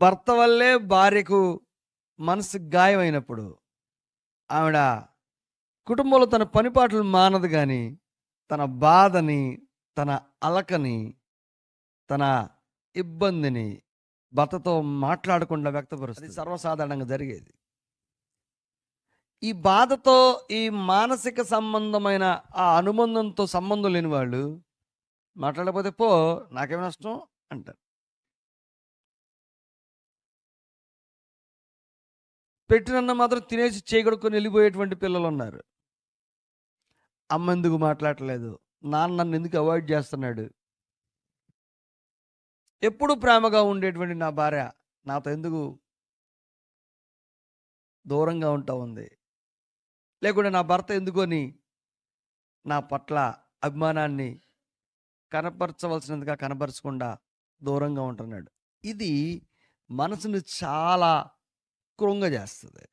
భర్త వల్లే భార్యకు మనసు గాయమైనప్పుడు ఆవిడ కుటుంబంలో తన పనిపాట్లు మానదు గాని, తన బాధని, తన అలకని, తన ఇబ్బందిని భర్తతో మాట్లాడకుండా వ్యక్తపరుస్తుంది. అది సర్వసాధారణంగా జరిగేది. ఈ బాధతో, ఈ మానసిక సంబంధమైన ఆ అనుబంధంతో సంబంధం లేని వాళ్ళు మాట్లాడకపోతే పో నాకేం నష్టం అంటారు. పెట్టినన్న మాత్రం తినేసి చేయగడుకొని వెళ్ళిపోయేటువంటి పిల్లలు ఉన్నారు. అమ్మ ఎందుకు మాట్లాడట్లేదు, నాన్న నన్ను ఎందుకు అవాయిడ్ చేస్తున్నాడు, ఎప్పుడు ప్రేమగా ఉండేటువంటి నా భార్య నాతో ఎందుకు దూరంగా ఉంటా ఉంది, లేకుంటే నా భర్త ఎందుకొని నా పట్ల అభిమానాన్ని కనపరచవలసినందుగా కనపరచకుండా దూరంగా ఉంటున్నాడు. ఇది మనసును చాలా కృంగజేస్తుంది.